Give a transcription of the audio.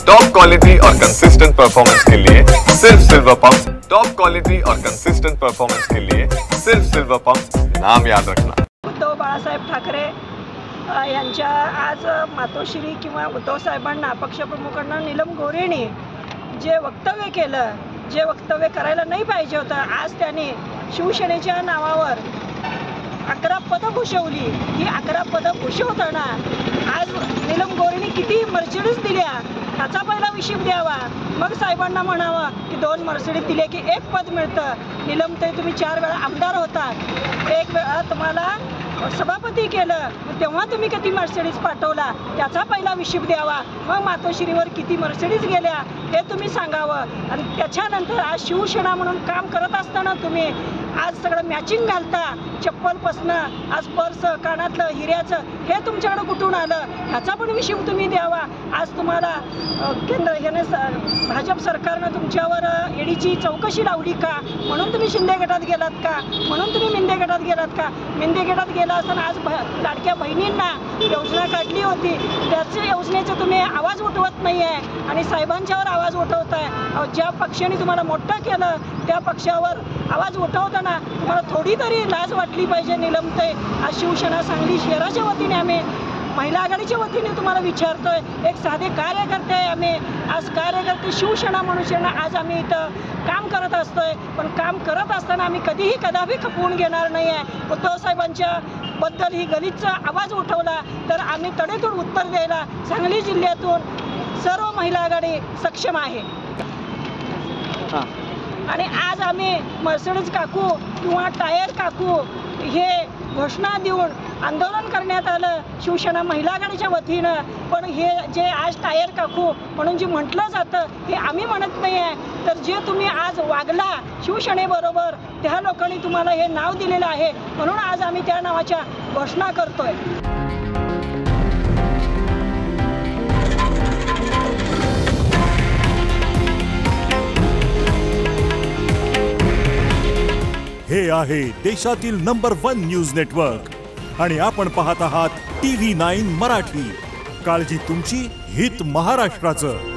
Top quality और consistent performance के लिए सिर्फ सिल्वर पंप। टॉप क्वालिटी और कंसिस्टेंट परफॉर्मेंस के लिए सिर्फ सिल्वर पंप, नाम याद रखना। उद्धव बाळासाहेब ठाकरे यांच्या आज मातोश्री किंवा उद्धव साहेबांना पक्षप्रमुखांना नीलम गोऱ्हेने जे वक्तव्य केलं, जे वक्तव्य करायला नाही पाहिजे होतं, आज त्यांनी शिवसेनेच्या नावावर 11 पदं भूषवली। ही 11 पदं भूषवताना आज नीलम गोऱ्हेने किती मर्सिडीज दिल्या ह्याचा पहिला हिशोब द्यावा, मग साहेबांना म्हणावं की 2 मर्सिडीज दिले की 1 पद मिळतं। नीलम ताई तुम्ही 4 वेळा आमदार होता, 1 वेळा तुम्हाला सभापती केलं, तेव्हा तुम्ही किती मर्सिडीज पाठवला त्याचा पहिला हिशोब द्यावा। मग मातोश्रीवर किती मर्सिडीज गेल्या हे तुम्ही सांगावं। आणि त्याच्यानंतर आज शिवसेना म्हणून काम करत असताना तुम्ही आज सगळं मॅचिंग घालता, चप्पलपासनं आज पर्स, कानातलं, हिऱ्याचं हे तुमच्याकडे कुठून आलं ह्याचा पण हिशोब तुम्ही द्यावा। आज तुम्हाला केंद्र ह्याने भाजप सरकारनं तुमच्यावर ईडीची चौकशी लावली का, म्हणून तुम्ही शिंदे गटात गेलात का, म्हणून तुम्ही मिंदे गटात गेलात का? मिंदे गटात गेला असताना आज लाडक्या बहिणींना योजना काढली होती, त्याच्या योजनेचं तुम्ही आवाज उठवत नाही आहे आणि साहेबांच्यावर आवाज उठवताय। ज्या पक्षाने तुम्हाला मोठं केलं त्या पक्षावर आवाज उठवताना तुम्हाला थोडी तरी लाज वाटली पाहिजे नीलमताई। आज शिवसेना सांगली शहराच्या वतीने आम्ही महिला आघाडीच्या वतीने तुम्हाला विचारतोय, एक साधे कार्यकर्ते आहे आम्ही, आज कार्यकर्ते शिवसेना म्हणून आज आम्ही इथं काम करत असतोय, पण काम करत असताना आम्ही कधीही कदापि खपवून घेणार नाही आहे। उद्धव साहेबांच्या बद्दल ही गलिच्छ आवाज उठवला तर आम्ही तडेतोड उत्तर द्यायला सांगली जिल्ह्यातून सर्व महिला आघाडी सक्षम आहे। आणि आज आम्ही मर्सिडीज काकू किंवा टायर काकू हे घोषणा देऊन आंदोलन करण्यात आलं शिवसेना महिला आघाडीच्या वतीनं, पण हे जे आज टायर काकू म्हणून जे म्हटलं जातं हे आम्ही म्हणत नाही आहे, तर जे तुम्ही आज वागला शिवसेनेबरोबर त्या लोकांनी तुम्हाला हे नाव दिलेलं आहे, म्हणून आज आम्ही त्या नावाच्या घोषणा करतोय। हे आहे देशातील नंबर 1 न्यूज नेटवर्क आणि आपण पाहत आहात TV9 मराठी। काळजी तुमची, हित महाराष्ट्राचं।